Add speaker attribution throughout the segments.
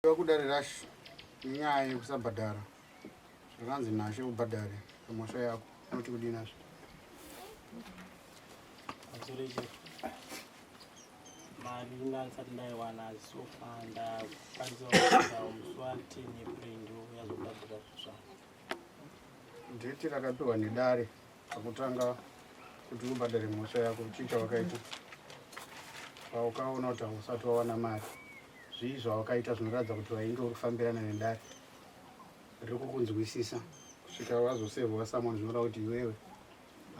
Speaker 1: Wakudare rash nyaya yekusabhadhara zvakanzi nhashe ubhadhare pamhosva yako unoti kudinazvo
Speaker 2: mari ndisati ndaiwana sofa ndakwanisa kusvika musi wa10 April ndio yazobhadhara zvawo.
Speaker 1: ndeti rakapiwa nedare pakutanga kuti ubhadhare mhosva yako chicha wakaita paukaona kuti hausati wawana mari zvii zvawakaita zvinoratidza kuti wainge urikufambirana nedare riri kukunzwisisa kusvika wazosevhwa someone zvinoda kuti iwewe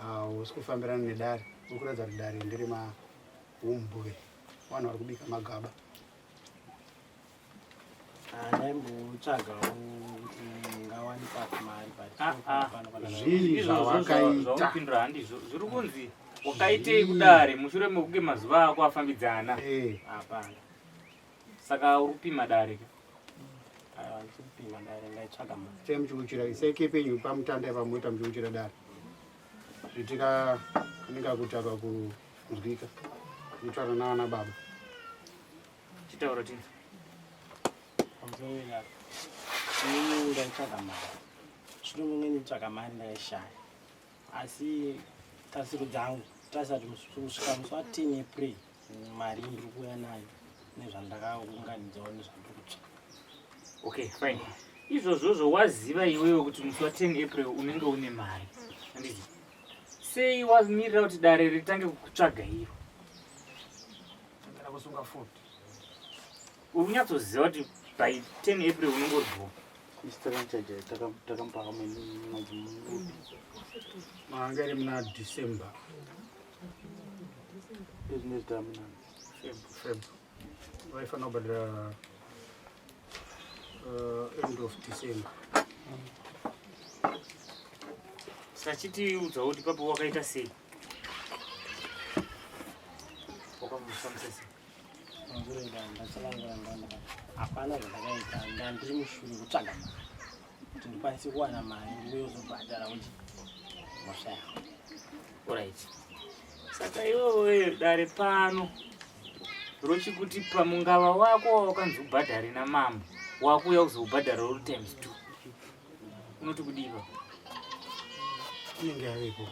Speaker 1: hausi kufambirana nedare uri kuratidza kuti dare ndiri mahumbuve vanhu vari kubika magaba
Speaker 2: ndaimbotsvagawo kuti ngawanikapi mari
Speaker 1: zvii zvawakaita
Speaker 3: handizvo zviri kunzi wakaitei kudare mushure mekunge mazuva ako afambidzana. Hapana, saka uripima dare
Speaker 1: sei muchiuchira sei kepenyu pamutanda pamuita muchiuchira dare zvitika kanenge kutaka kunzwika kutaura navana baba
Speaker 3: chitaura chii
Speaker 2: ndaitsvaga mari zvino mumwe nditsvaga mari ndaishaya asi tarisiro dzangu tasati kusvika musi wa10 April mari ndiri kuuya nayo nezvandakaunganidzawo nezvandikutsva.
Speaker 3: Okay, fine. Izvozvo waziva iwewe kuti musi wa10 April unenge une mari handizvo sei wamirira kuti dare ritange kukutsvaga iro
Speaker 1: kusunga futi
Speaker 3: unyatsoziva kuti by 10 April unenge uripo
Speaker 1: manga iri muna December Feb waifanira kubhadhira end of December.
Speaker 3: Sachitiudza kuti papo wakaita sei wakamusamisa sei
Speaker 2: hapana zvandakaita ndandiri mushure kutsvaga mari kuti ndikwanise kuwana mari ndiyozobhadhara kuti mhosva yako.
Speaker 3: Alright, saka iwewe dare pano rochikuti pamungava wako wawakanzi ubhadhare namambo wakuuya kuzoubhadhara uri times 2 unoti kudiva
Speaker 1: inenge yaveiko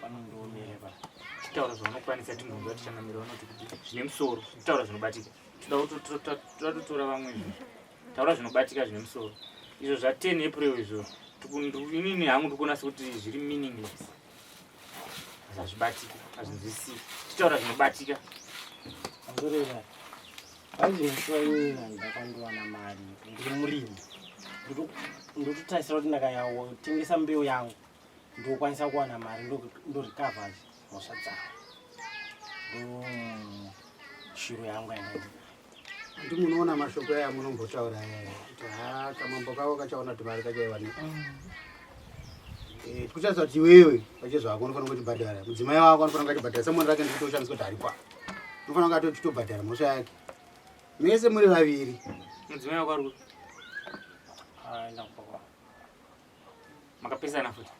Speaker 2: panondoomere
Speaker 3: titaura zvaunokwanisa timbonzwa tichangamira unoti kuti zvine musoro titaura zvinobatika toda kutora vamwe taura zvinobatika zvine musoro izvo zva10 April izvo inini hangu ndikunasa kuti zviri meaningless hazvibatika hazvinzwisisi titaura zvinobatika
Speaker 2: azoreva aizimushuwa inini ndakandowana mari ndiri murimi ndototarisira kuti ndakayatengesa mbeu yangu ndokwanisa kuwana mari ndorikavha mhosva dzavo shiro yangu yangaita
Speaker 1: ndi munoona mashoko aya munombotaura aya kuti kamambo kako kachaona kuti mari kachaiwanika kuchaisa kuti iwewe pachezvako unofanira kuti bhadhara mudzimai wako anofanira kuti bhadhara semunhu rake ndikutoshandiswa kuti ari kwa unofanira kuti atotobhadhara mhosva yake mese muri vaviri.
Speaker 3: Mudzimai wako ari makapesana futi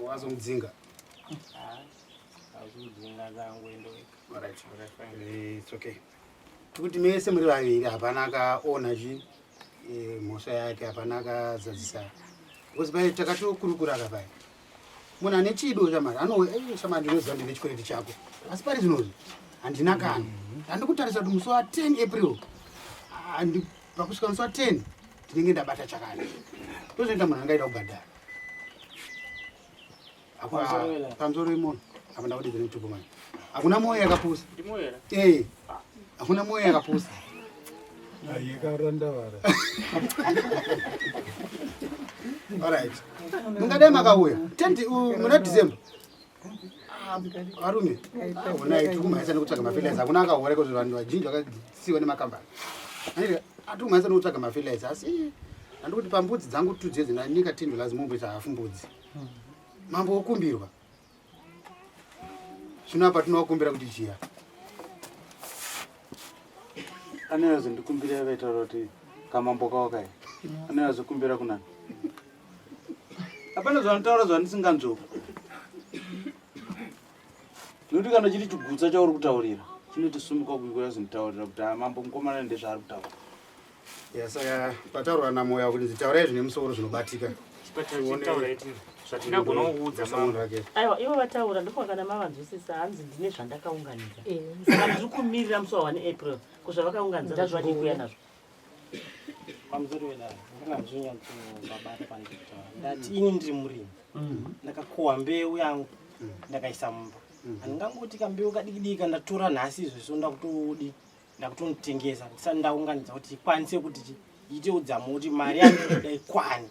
Speaker 1: wazomudzinga tikuti mese muri vaviri hapana akaona mhosva yake hapana akazadzisa because pai takatokurukura aka pai munhu ane chido chamari shamari ndinoziva ndine chikwereti chako asi pari zvinozvi handina kana handikutarisa kuti musi wa10 April pakusvika musi wa10 ndinenge ndabata chakana tozoita munhu angaita kubhadhara pamusoro imono apa ndakudedzera mutupo mani hakuna moyo yakapusa hakuna moyo yakapusa
Speaker 4: yekarandavara.
Speaker 1: alright mungadai makauya muna December varume onai tikumhanyisa nekutsvaga mafilizi hakuna akaora kuti vanhu vazhinji vakasiwa nemakambani atikumhanyisa nekutsvaga mafilizi asi handikuti pambudzi dzangu tudze dzinanika $10 momboisa hafu mbudzi mambo okumbirwa zvino apa tinowakumbira kuti chiya
Speaker 4: aneyazondikumbira vaitaura kuti kamambo kawo kai aneyazokumbira kunani hapana zvanotaura zvandisinganzvo nokuti kana chiri chigutsa chauri kutaurira chinotisumuka kuikura zinitaurira kuti mambo mukomana ndezvaari kutaura.
Speaker 1: Saka pataurwa namoya kuti zitaurai zvine musoro zvinobatika.
Speaker 3: Zvatingagona kuudza mambo.
Speaker 5: Aiwa, ivo vataura ndipo kana mavanzwisisa hanzi ndine zvandakaunganidza. Saka ndiri kumirira musi wa 1 April kuzvavakaunganidza ndazvadi kuuya nazvo.
Speaker 2: Pamusoro wedaro ndakazvinyatsobabata pane kutaura ndati ini ndiri murimi ndakakohwa mbeu yangu ndakaisa mumba handingangoti kambeu kadikidika ndatora nhasi izvezvo ndakutonditengesa ndisati ndaunganidza kuti ikwanise kuti iite udzamu kuti mari yangu daikwani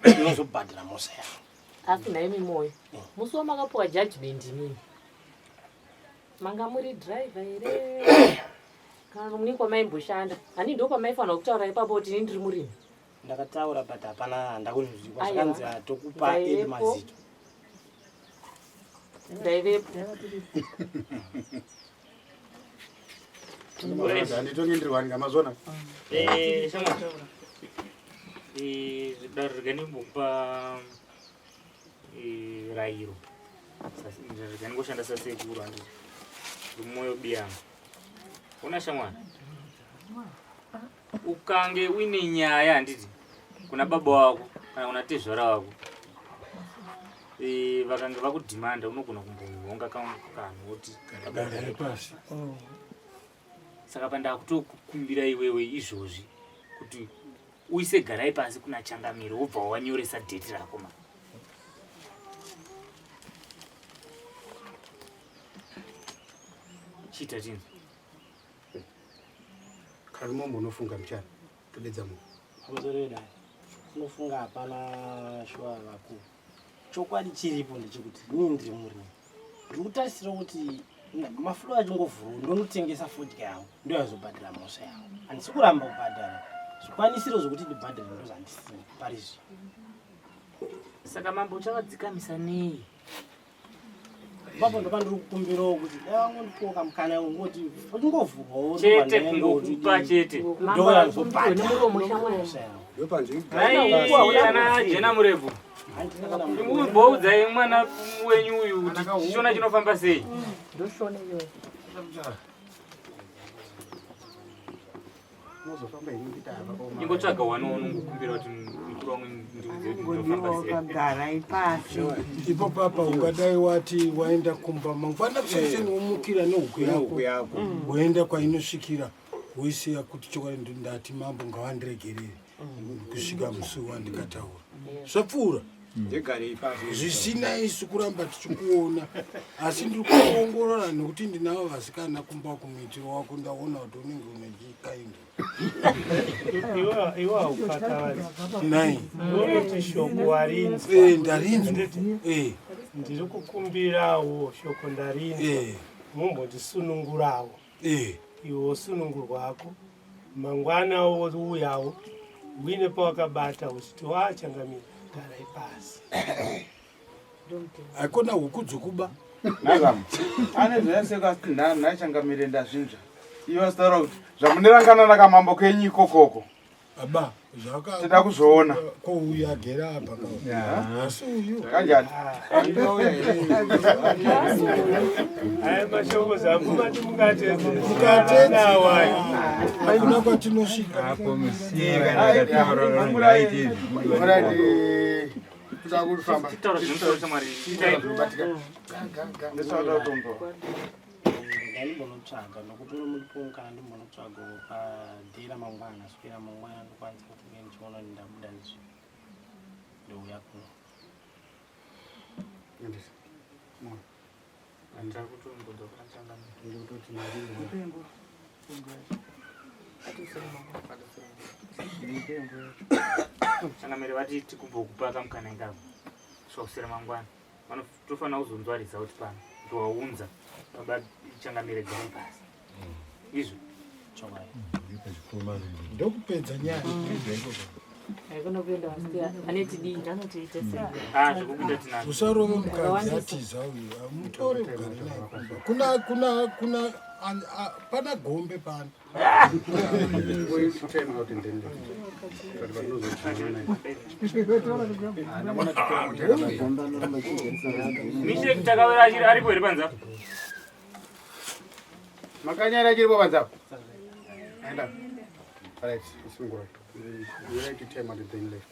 Speaker 2: inozobhadhara mosa yangu.
Speaker 5: Asi naimi moyo musi wamakapuwa judgment nini manga muri driver here kana nomuni kwamaimboshanda hani ndo kwamaifanira kutaura ipapo kuti ini ndiri murimi.
Speaker 2: Ndakataura but hapana ndakunzvikwa zvakanzi tokupa edi mazito
Speaker 5: ndaivepo
Speaker 1: Handitonyenderwani ngamazona.
Speaker 3: Shamwa. Daro rikanimbokupa rairo. Rikangoshanda sasekuru handiti. Rumwoyo biyanga. Una shamwana? Ukange uine nyaya handiti kuna baba wako kana kuna tezvara wako vakange vakudhimanda unogona kumbonhonga kanhu kuti
Speaker 6: gare pasi.
Speaker 3: Saka pandakutokukumbira iwewe izvozvi kuti uise garai pasi kuna Changamire wobva wanyoresa dheti rako ma. Chita chinhu.
Speaker 1: Karimombo unofunga mchana todedza munhu.
Speaker 2: pamusoro wedai unofunga hapana shuwa vakuru. Chokwadi chiripo ndechekuti ini ndiri murimi ndiri kutarisira kuti mafulo achingovhurwa ndonotengesa fodya yangu ndo yazobhadhara mhosva yangu handisi kuramba kubhadhara zvikwanisiro zvokuti ndibhadhare ndo zvandisina parizvi.
Speaker 3: Saka mambo uchavadzikamisa nei?
Speaker 2: Papo ndo pandiri kukumbirawo kuti dai vangondipawo kamukana ungoti uchingovhurwawo
Speaker 3: Chete kungokupa chete.
Speaker 2: ndo yazobhadhara mhosva yangu.
Speaker 3: Ana jena murefu. Imboudza mwana wenyu uyu kuti chishona chinofamba sei?
Speaker 5: ndoshone iyoyo
Speaker 1: Unozofamba inindita apa.
Speaker 3: Ingotsvaga wanongokumbira kuti mukuru wamwe ndiudze kuti ndinofamba sei.
Speaker 7: Garai pasi.
Speaker 6: Ipo papa ungadai wati waenda kumba mangwana kuseni womukira nehuku yako woenda kwainosvikira woisiya kuti chokwadi ndati mambo ngawandiregerere kusvika musi wandikataura zvapfuura zvisina isu kuramba tichikuona asi ndiri kuongorora nekuti ndinavo vasikana kumba kumwitiro wako ndaona kuti unenge unechikaindi
Speaker 8: iwa ukakavazi
Speaker 6: nai
Speaker 8: unoti shoko warinzwa
Speaker 6: ndarinzwa
Speaker 8: ndiri kukumbirawo shoko ndarinzwa mumbotisunungurawo iwo wosunungurwako mangwana wouyawo uine pawakabata uchiti Changamire garai pasi.
Speaker 6: haikona huku dzokuba
Speaker 4: Nagam. Ane zveseka nda Changamire ndazvinzva. Ivo sitaura kuti zvamunerangana nakamambo kenyu ikokoko.
Speaker 6: aba
Speaker 4: Tida kuzoona.
Speaker 6: kouya agera apa asi uyu
Speaker 4: Kanjani?
Speaker 8: Aya mashoko zangu mati
Speaker 6: mukatedzawa haina kwatinosvika
Speaker 1: Kufamba.
Speaker 3: Taura zvimusoro shamwari.
Speaker 4: Ndisada kutombo.
Speaker 2: Ndaimbondotsvaga nokuti unomupungana ndimbonotsvagawo padhera mangwana swera mangwana ndokwanisa kuti uye ndichiona kuti ndabuda ndizvo ndouya kuno.
Speaker 3: Handira kutombodza kuna Changamire.
Speaker 1: Ndikutoti
Speaker 3: Changamire vati tikumbokupa kamukana ingavo kusvika mangwana tofana kuzonzwaridza kuti pano ndowaunza baba Changamire garai pasi izvo
Speaker 2: Chokwadi.
Speaker 6: ndokupedza nyaya
Speaker 5: haikona kuenda wasiya aneti dii anotiita sei
Speaker 3: zvekukuita tinazvo
Speaker 6: usarove mukadzi atiza uyu mutore kugara naye kumba kuna pana gombe pano
Speaker 3: Misheki takawira aripo here panza
Speaker 1: makanyara chiripo panzapo aenda right isungura you right to time at the left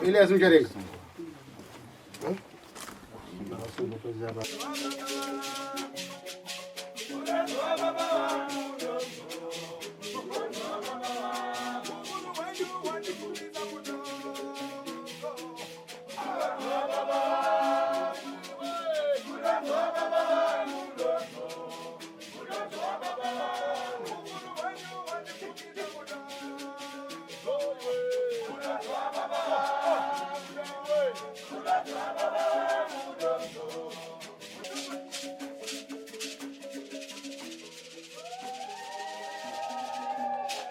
Speaker 1: ile azunjarenga Baba